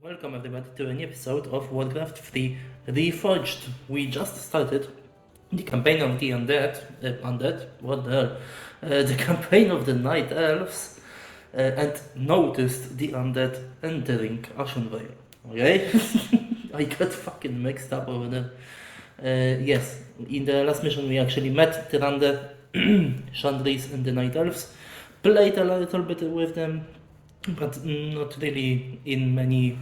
Welcome everybody to a new episode of Warcraft 3 Reforged. We just started the campaign of the undead, what the hell? The campaign of the Night Elves, and noticed the undead entering Ashenvale. Okay? I got fucking mixed up over there. Yes, in the last mission we actually met Tyrande, Chandris and the Night Elves, played a little bit with them, but not really in many,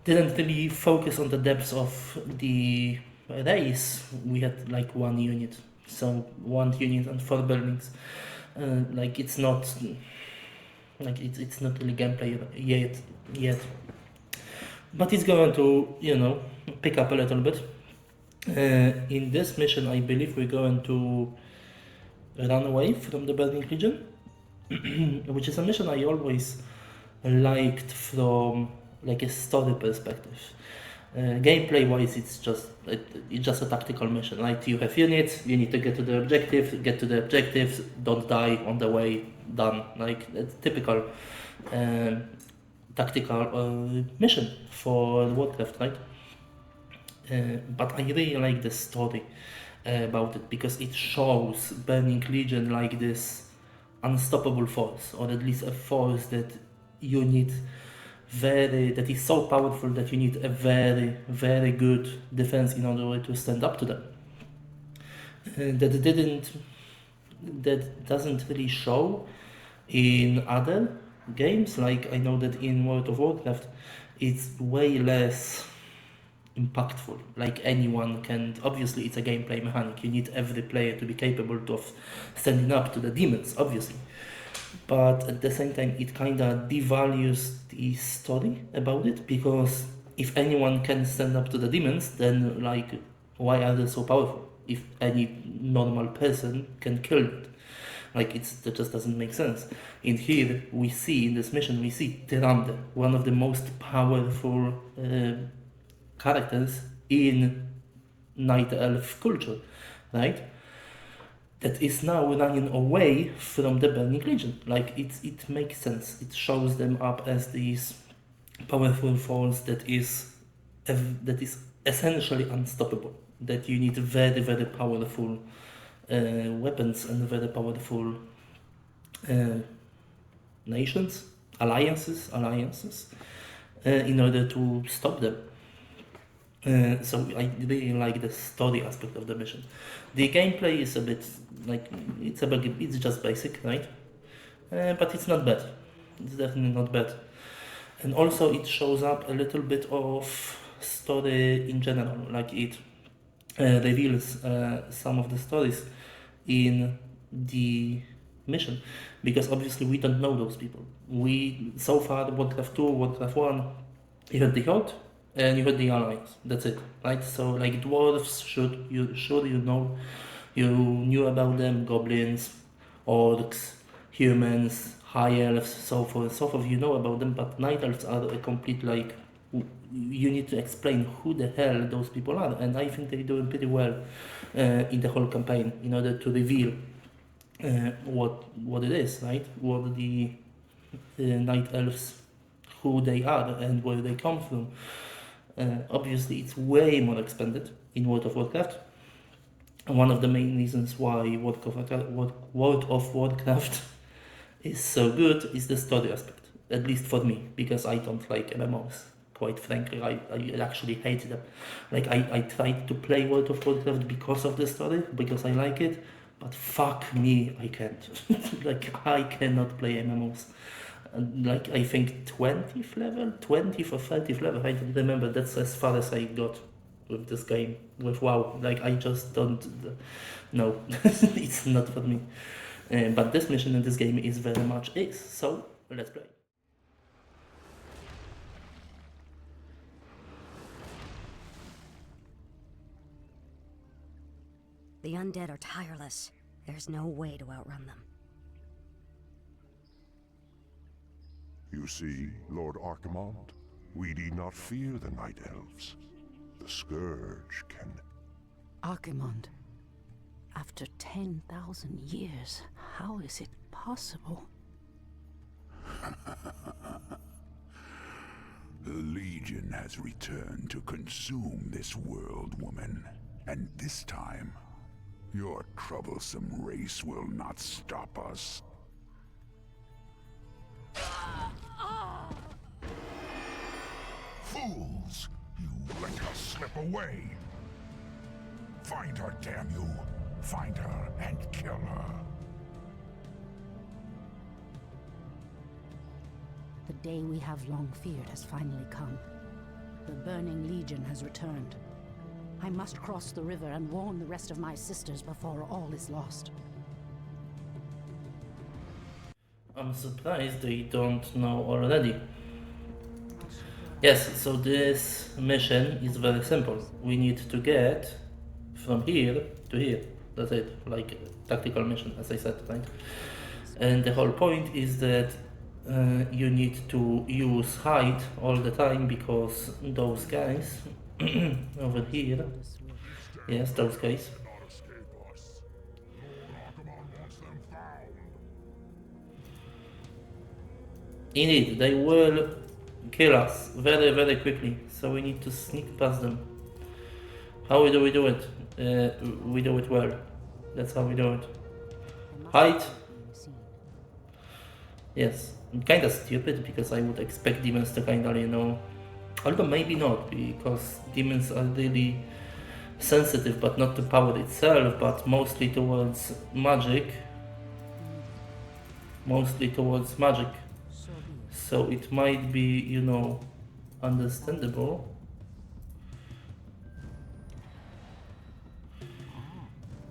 didn't really focus on the depths of the race. We had like one unit, so one unit and four buildings. Like it's not it's not really gameplay yet, but it's going to pick up a little bit. In this mission, I believe we're going to run away from the Burning Legion, which is a mission I always liked from like a story perspective. Gameplay wise, it's just a tactical mission. Like you have units, you need to get to the objectives, don't die on the way, done. Like it's typical tactical mission for Warcraft, right? But I really like the story about it because it shows Burning Legion like this unstoppable force, or at least a force that you need that is so powerful that you need a very good defense in order to stand up to them. That doesn't really show in other games. Like I know that in World of Warcraft, it's way less impactful. Like anyone can, obviously it's a gameplay mechanic. You need every player to be capable of standing up to the demons, obviously. But at the same time, it kind of devalues the story about it, because if anyone can stand up to the demons, then like, why are they so powerful? If any normal person can kill it, like that just doesn't make sense. In here, in this mission, we see Tyrande, one of the most powerful characters in Night Elf culture, right? That is now running away from the Burning Legion. Like it makes sense. It shows them up as these powerful force that is essentially unstoppable. That you need very powerful weapons and very powerful nations, alliances, in order to stop them. So I really like the story aspect of the mission. The gameplay is a bit like it's just basic, right? But it's not bad. It's definitely not bad. And also it shows up a little bit of story in general. Like it reveals some of the stories in the mission, because obviously we don't know those people. We so far Warcraft 2, Warcraft 1, you had the Horde and you had the Alliance. That's it, right? So like dwarves, you knew about them, goblins, orcs, humans, high elves, so forth. You know about them, but night elves are a complete like. You need to explain who the hell those people are, and I think they're doing pretty well in the whole campaign in order to reveal what it is, right? What the night elves, who they are and where they come from. Obviously, it's way more expanded in World of Warcraft. And one of the main reasons why World of Warcraft is so good is the story aspect, at least for me, because I don't like MMOs. Quite frankly, I actually hate them. Like I tried to play World of Warcraft because of the story, because I like it, but fuck me, I can't. Like I cannot play MMOs. Like I think 20th level, 20th or 30th level, I don't remember. That's as far as I got with this game, with WoW. Like I just don't. No, it's not for me. But this mission in this game is very much is. So let's play. The undead are tireless. There's no way to outrun them. You see, Lord Archimond, we need not fear the Night Elves. The Scourge can... Archimond, after 10,000 years, how is it possible? The Legion has returned to consume this world, woman. And this time, your troublesome race will not stop us. Fools! You let her slip away! Find her, damn you! Find her and kill her! The day we have long feared has finally come. The Burning Legion has returned. I must cross the river and warn the rest of my sisters before all is lost. I'm surprised they don't know already. Yes, so this mission is very simple. We need to get from here to here. That's it, like a tactical mission, as I said, right? And the whole point is that you need to use hide all the time because those guys over here, yes, those guys, indeed, they will kill us very, very quickly. So we need to sneak past them. How do we do it? We do it well. That's how we do it. Hide. Yes, kinda stupid because I would expect demons to kinda, you know, although maybe not, because demons are really sensitive, but not to power itself, but mostly towards magic. Mostly towards magic. So it might be, you know, understandable.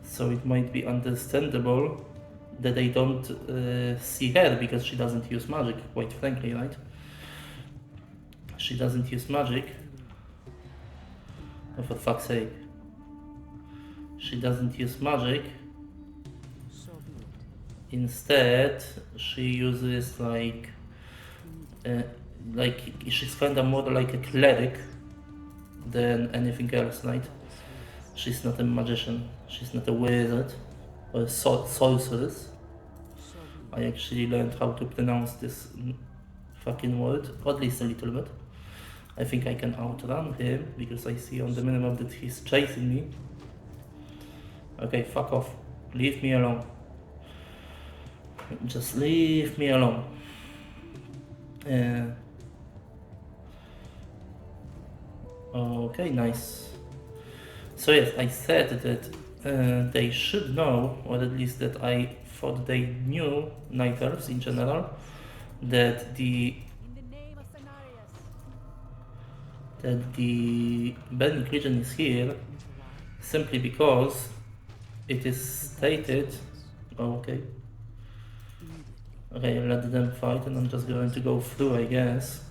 So it might be understandable that they don't see her because she doesn't use magic, quite frankly, right? She doesn't use magic. Oh, for fuck's sake. She doesn't use magic. Instead, she uses like she's kind of more like a cleric than anything else, right? She's not a magician. She's not a wizard or a sorceress. I actually learned how to pronounce this fucking word, or at least a little bit. I think I can outrun him because I see on the minimap that he's chasing me. Okay, fuck off. Leave me alone. Just leave me alone. Okay, nice. So yes, I said that they should know, or at least that I thought they knew, Night Elves in general, that the Burning Legion is here simply because it is stated. Okay. Okay, let them fight, and I'm just going to go through, I guess.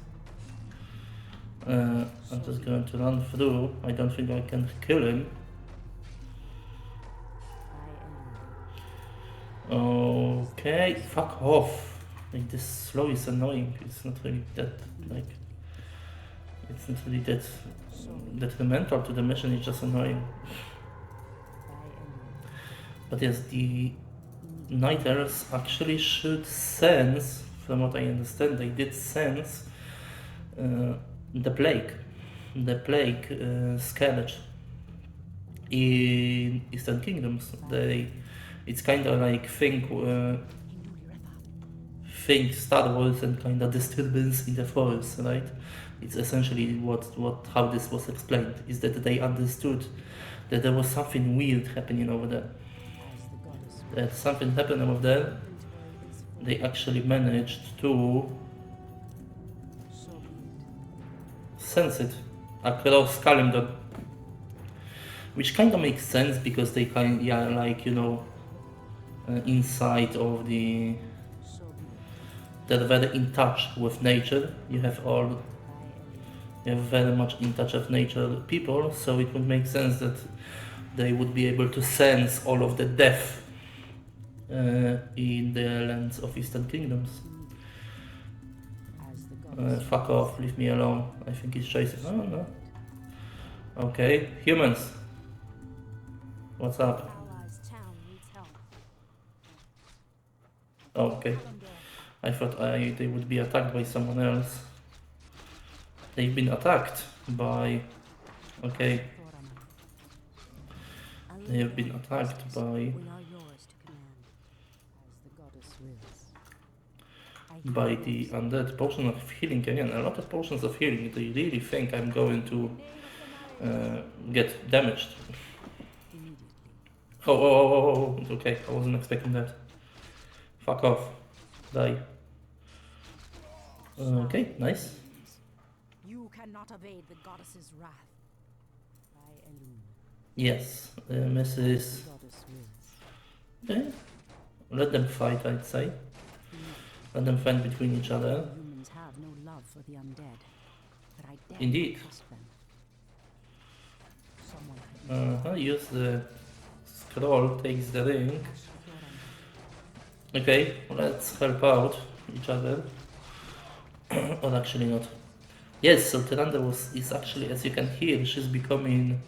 I'm just going to run through. I don't think I can kill him. Okay, fuck off. Like, this slow is annoying. It's not really that, like, it's not really that detrimental to the mission, it's just annoying. But yes, the Night Elves actually should sense, from what I understand, they did sense the plague scourge in Eastern Kingdoms. It's kind of like think Star Wars and kind of disturbance in the forest, right? It's essentially how this was explained, is that they understood that there was something weird happening over there. That something happened over there. They actually managed to sense it across Kalimdor, which kind of makes sense because they inside of they're very in touch with nature. You have very much in touch with nature people, so it would make sense that they would be able to sense all of the death in the lands of Eastern Kingdoms. Fuck off, leave me alone. I think he's chasing. Oh no. Okay, humans. What's up? Okay. I thought they would be attacked by someone else. They've been attacked by... Okay, they have been attacked by... We are yours to command. As the goddess wills. by the undead. Potion of healing again. A lot of potions of healing. They really think I'm going to get damaged. Oh, okay, I wasn't expecting that. Fuck off. Die. Okay, nice. You cannot evade the goddess's wrath. By Elune. Yes, Mrs. The goddess wills. Okay. Let them fight, I'd say. Let them fight between each other. Humans have no love for the undead. But I dare Indeed. not trust them. Someone Use the scroll, takes the ring. Okay, let's help out each other. Or actually not. Yes, so Tyrande is actually, as you can hear, she's became,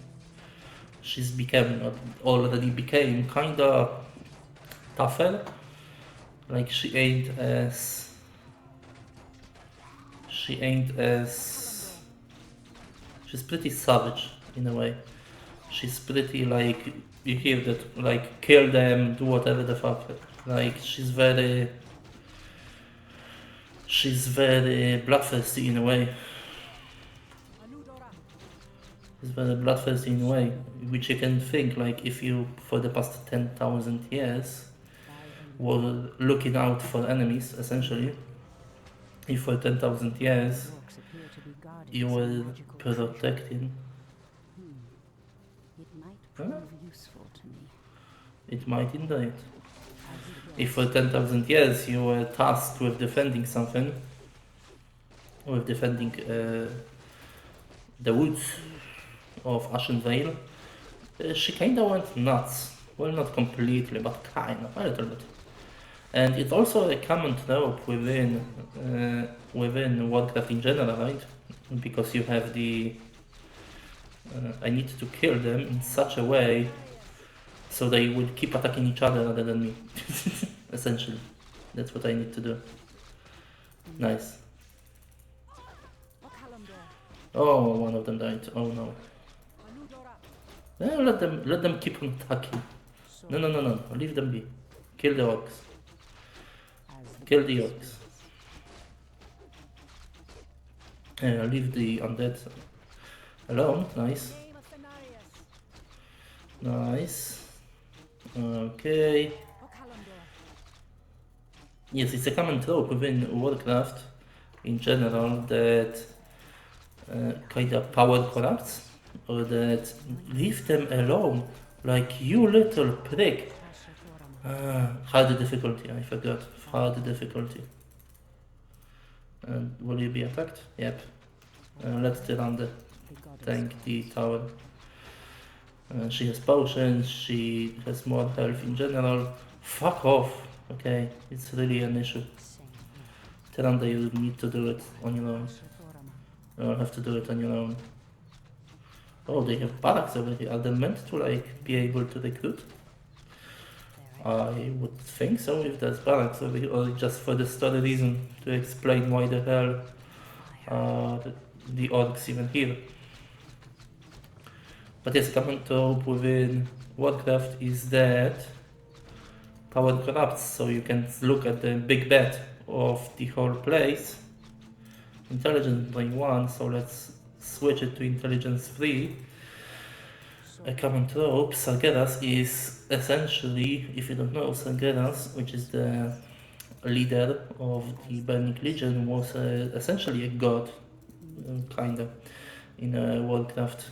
already became kinda tougher. Like she's pretty savage in a way. She's pretty like, you hear that, like kill them, do whatever the fuck. Like she's very bloodthirsty in a way. She's very bloodthirsty in a way, which you can think like if you for the past 10,000 years were looking out for enemies essentially. If for 10,000 years you were protecting. It might prove useful to me. It might indeed. If for 10,000 years you were tasked with defending something, with defending the woods of Ashenvale, she kinda went nuts. Well, not completely, but kinda, a little bit. And it's also a common trope within Warcraft in general, right? Because you have the I need to kill them in such a way so they will keep attacking each other rather than me. Essentially, that's what I need to do. Nice. Oh, one of them died. Oh no. Let them keep on attacking. No. Leave them be. Kill the orcs. Kill the orcs. Leave the undead alone. Nice. Nice. Okay. Yes, it's a common trope within Warcraft in general that kind of power corrupts, or that leave them alone, like you little prick. Hard difficulty, I forgot. Hard difficulty. And will you be attacked? Yep. Let Tyrande tank the tower. She has potions, she has more health in general. Fuck off. Okay, it's really an issue. Tyrande, you need to do it on your own. You'll have to do it on your own. Oh, they have barracks over here. Are they meant to like be able to recruit? I would think so if there's barracks over here, or just for the story reason to explain why the hell the orcs even here. But yes, common trope within Warcraft is that power corrupts, so you can look at the big bet of the whole place. Intelligence by 1, so let's switch it to intelligence 3. A common trope, Sargeras is essentially, if you don't know, Sargeras, which is the leader of the Burning Legion, was essentially a god, kinda, in a Warcraft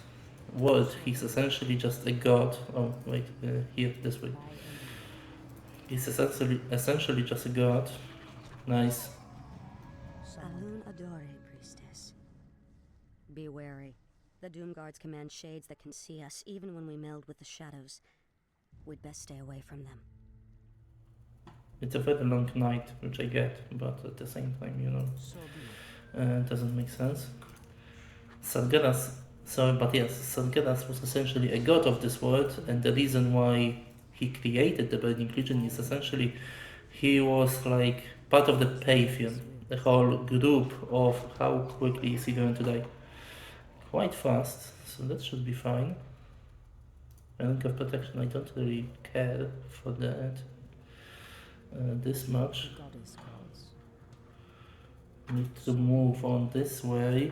world. He's essentially just a god. Oh, wait, here, this way. He's essentially just a god. Nice. Alun Adore, priestess. Be wary. The Doomguards command shades that can see us, even when we meld with the shadows. We'd best stay away from them. It's a very long night, which I get, but at the same time, you know, it doesn't make sense. Sargeras, Sargeras was essentially a god of this world, and the reason why he created the Burning Legion is essentially he was like part of the Pantheon, the whole group of how quickly is he going to die. Quite fast, so that should be fine. Rank of protection, I don't really care for that. This much. Goddess calls. Need to move on this way.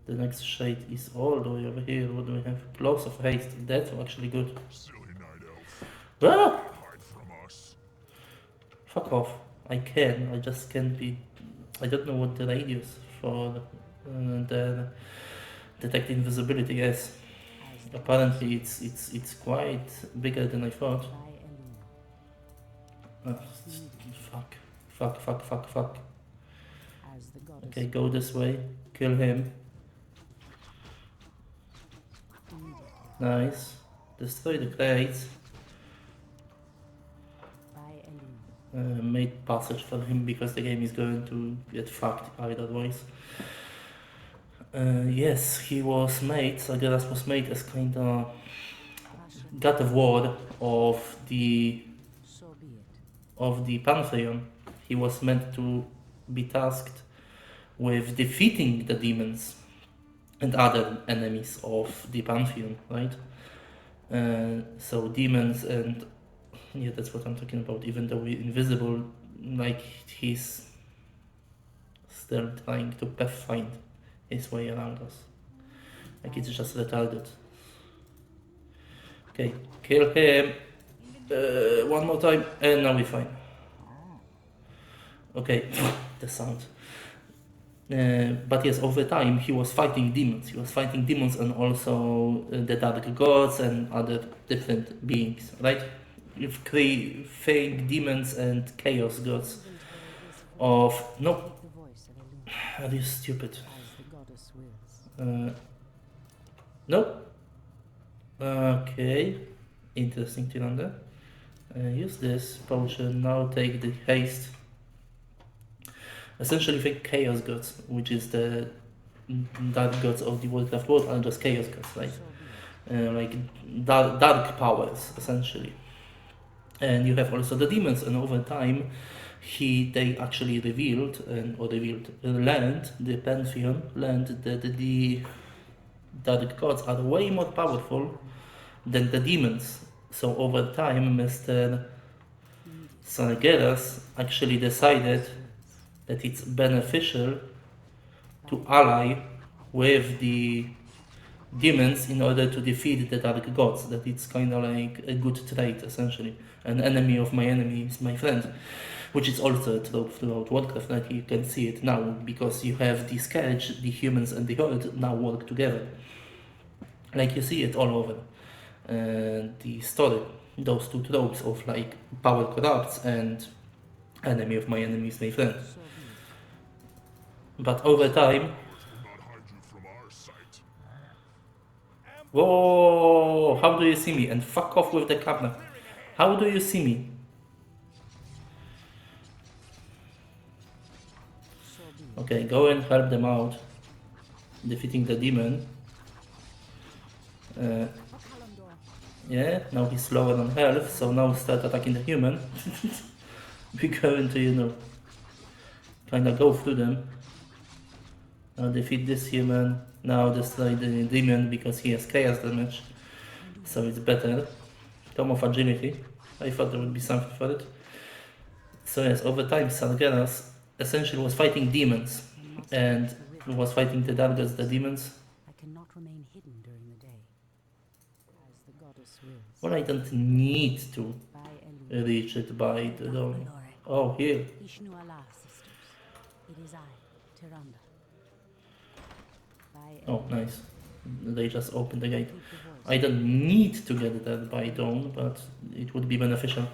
The next shade is all the way over here. What do we have? Claws of haste. That's actually good. Silly night elf. Ah! Hide from us. Fuck off. I can. I just can't be. I don't know what the radius for the detect invisibility is. Apparently, it's quite bigger than I thought. Oh, fuck. As the goddess Okay, go this way. Kill him. Nice. Destroy the crates. by Elune. Made passage for him because the game is going to get fucked otherwise. Yes, he was made, Sargeras was made as kind of god of war of the So be it. Pantheon. He was meant to be tasked with defeating the demons and other enemies of the Pantheon, right? So demons and yeah, that's what I'm talking about. Even though we're invisible, like he's still trying to pathfind his way around us. Like it's just retarded. Okay, kill him. One more time, and now we're fine. Okay, the sound. But yes, over time he was fighting demons. He was fighting demons and also the dark gods and other different beings, right? You've three fake demons and chaos gods of no. The voice of Elune. Are you stupid? As the goddess wills. No. Okay. Interesting, Tyrande. Use this potion. Now take the haste. Essentially, think chaos gods, which is the dark gods of the Warcraft world, are just chaos gods, right? Like dark powers, essentially. And you have also the demons, and over time, they actually learned the Pantheon, learned that the dark gods are way more powerful than the demons. So over time, Mr. Sargeras actually decided that it's beneficial to ally with the demons in order to defeat the dark gods. That it's kind of like a good trait, essentially. An enemy of my enemy is my friend, which is also a trope throughout Warcraft. Like you can see it now because you have the Scourge, the humans, and the Horde now work together. Like you see it all over the story. Those two tropes of like power corrupts and enemy of my enemy is my friend. But over time, Not hide you from our sight. whoa! How do you see me? And fuck off with the camera. How do you see me? Okay, go and help them out, defeating the demon. Yeah, now he's lower on health, so now start attacking the human. We're going to, kinda go through them. Now defeat this human, now destroy the demon because he has chaos damage, so it's better. Tome of Agility, I thought there would be something for it. So yes, over time Sargeras essentially was fighting demons, and was fighting the dark gods, the demons. I cannot remain hidden during the day. As the goddess wills. Well, I don't need to By Elune. reach it by the dawn. Oh, here. Ishnu Allah, sisters. It is I, Tyrande. By Oh, Elune. nice. They just opened the gate. Keep the voice. I don't need to get that by dawn, but it would be beneficial.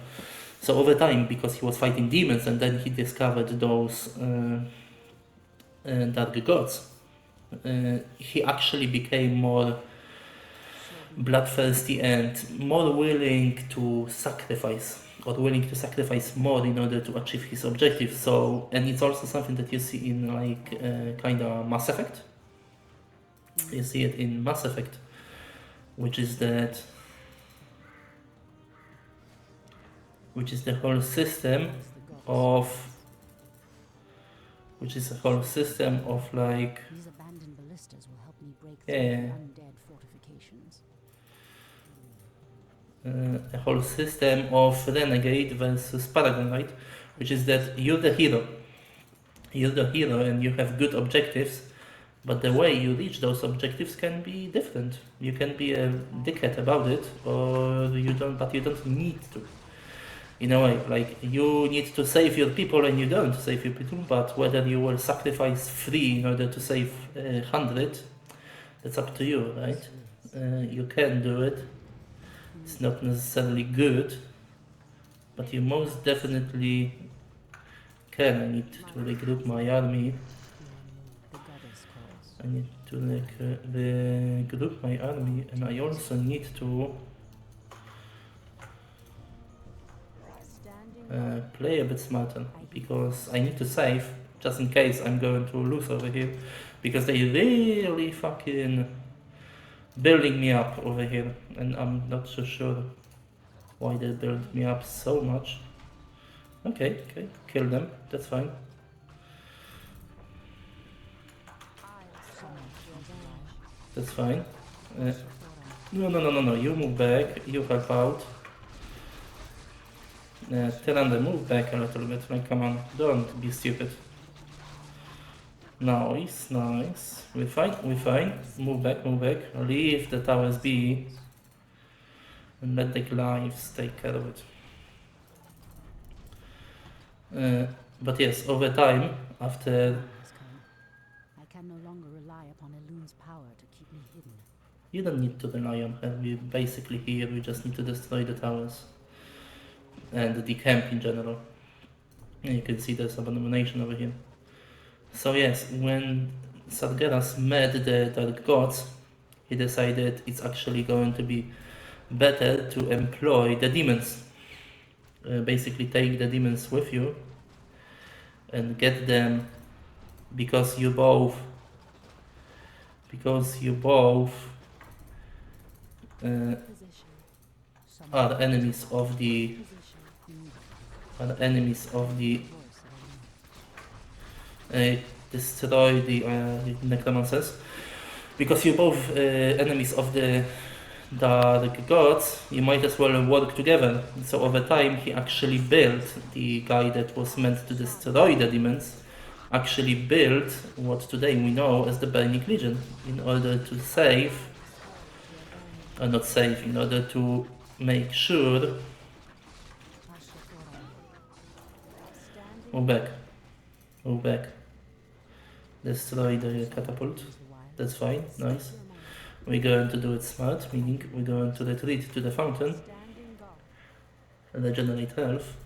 So over time, because he was fighting demons and then he discovered those dark gods, he actually became more bloodthirsty and more willing to sacrifice, or willing to sacrifice more in order to achieve his objective. So, and it's also something that you see in like kind of Mass Effect. You see it in Mass Effect, which is the whole system of which is a whole system of like These abandoned ballistas will help me break through Yeah. the undead fortifications. a whole system of renegade versus paragon, right? Which is that you're the hero. You're the hero and you have good objectives, but the way you reach those objectives can be different. You can be a dickhead about it, or you don't. But you don't need to. In a way, like you need to save your people, and you don't save your people. But whether you will sacrifice 3 in order to save 100, that's up to you, right? You can do it. It's not necessarily good, but you most definitely can. I need to regroup my army. The goddess calls. I need to regroup my army, and I also need to play a bit smarter, because I need to save just in case I'm going to lose over here, because they really fucking building me up over here, and I'm not so sure why they build me up so much. Okay, kill them, that's fine. That's fine. No, you move back, you help out. Tyrande, move back a little bit, like come on, don't be stupid. Nice. We're fine. Move back. Leave the towers be. And let the Glyphs take care of it. But yes, over time, after... Has come. I can no longer rely upon Elune's power to keep me hidden. You don't need to rely on her, we're basically here, we just need to destroy the towers. And the camp in general. And you can see there's some abomination over here. So yes, when Sargeras met the Dark Gods, he decided it's actually going to be better to employ the demons. Basically take the demons with you and get them, because you both are enemies of the destroy the necromancers, because you're both enemies of the Dark Gods, you might as well work together. So over time he actually built, the guy that was meant to destroy the demons, actually built what today we know as the Burning Legion, in order to save, or not save, in order to make sure... Move back. Destroy the catapult. That's fine, nice. We're going to do it smart, meaning we're going to retreat to the fountain, regenerate health.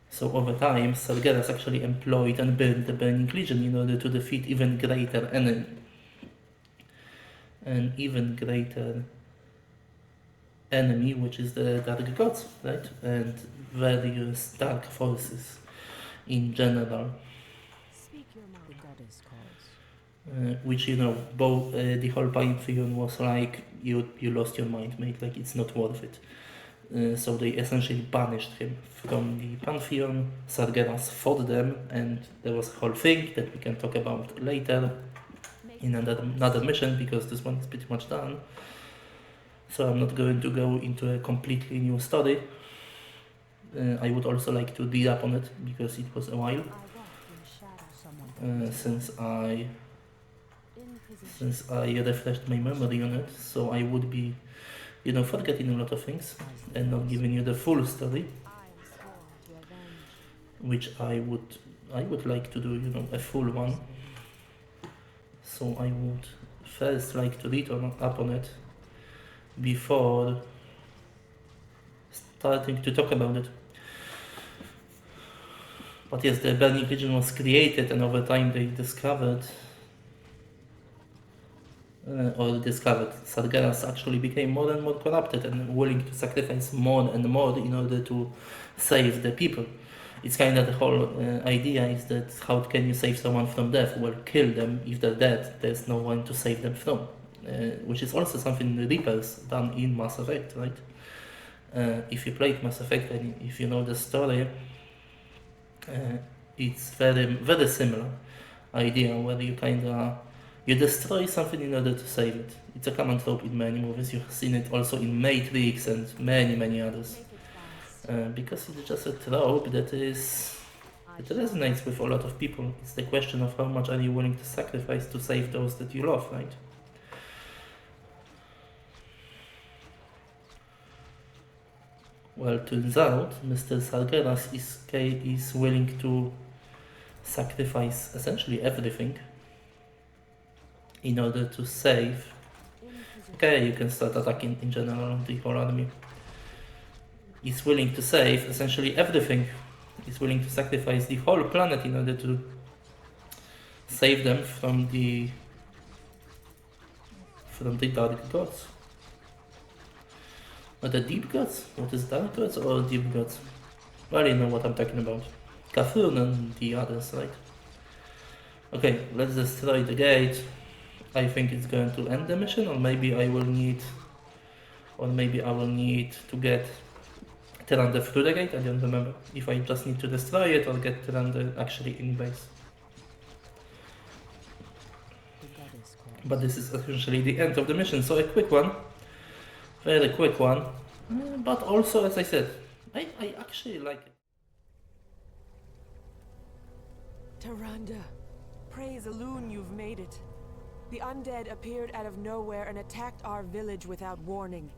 So over time, Sargeras actually employed and built the Burning Legion in order to defeat even greater enemy. An even greater enemy, which is the Dark Gods, right? And various dark forces in general. The goddess calls. Which, you know, both the whole Pantheon was like, you lost your mind, mate, like it's not worth it. So they essentially banished him from the Pantheon. Sargeras fought them, and there was a whole thing that we can talk about later in another mission, because this one is pretty much done. So I'm not going to go into a completely new story. I would also like to read up on it, because it was a while since I refreshed my memory on it, so I would be, you know, forgetting a lot of things and not giving you the full story, which I would like to do, you know, a full one. So I would first like to read up on it before starting to talk about it. But yes, the Burning Legion was created, and over time they discovered, Sargeras actually became more and more corrupted and willing to sacrifice more and more in order to save the people. It's kind of the whole idea is that how can you save someone from death? Well, kill them. If they're dead, there's no one to save them from. Which is also something the Reapers done in Mass Effect, right? If you played Mass Effect and if you know the story, it's very similar idea where you destroy something in order to save it. It's a common trope in many movies. You've seen it also in Matrix and many others. Because it's just a trope that resonates with a lot of people. It's the question of how much are you willing to sacrifice to save those that you love, right? Well, turns out Mr. Sargeras is willing to sacrifice essentially everything in order to save. Okay, you can start attacking in general the whole army. He's willing to save essentially everything. He's willing to sacrifice the whole planet in order to save them from the dark gods. Or the deep gods? What is dark gods or deep gods? Well, you know what I'm talking about. Kafun and the others, right? Okay, let's destroy the gate. I think it's going to end the mission, or maybe I will need to get Tyrande through the gate. I don't remember if I just need to destroy it or get Tyrande actually in base. But this is essentially the end of the mission, so a quick one. Very quick one. But also, as I said, I actually like it. Tyrande, praise Elune you've made it. The undead appeared out of nowhere and attacked our village without warning.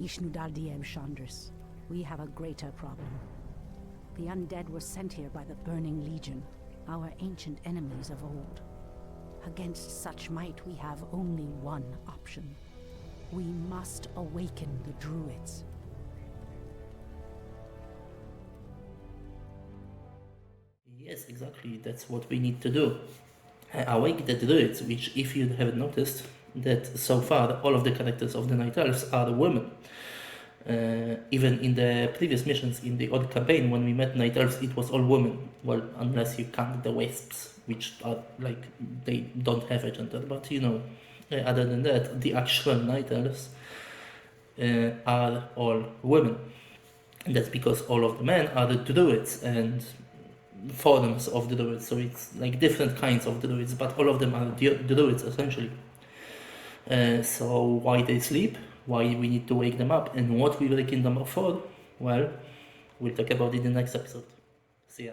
Ishnudaldiem Chandris, we have a greater problem. The undead were sent here by the Burning Legion, our ancient enemies of old. Against such might, we have only one option. We must awaken the druids. Yes, exactly. That's what we need to do. Awake the druids, which, if you haven't noticed, that so far all of the characters of the Night Elves are women. Even in the previous missions in the old campaign, when we met Night Elves, it was all women. Well, unless you count the Wisps, which are like, they don't have a gender, but you know, other than that, the actual Night Elves are all women. And that's because all of the men are the druids and forms of druids, so it's like different kinds of druids, but all of them are druids essentially. So why they sleep, why we need to wake them up, and what we waking them up for, well, we'll talk about it in the next episode. See ya.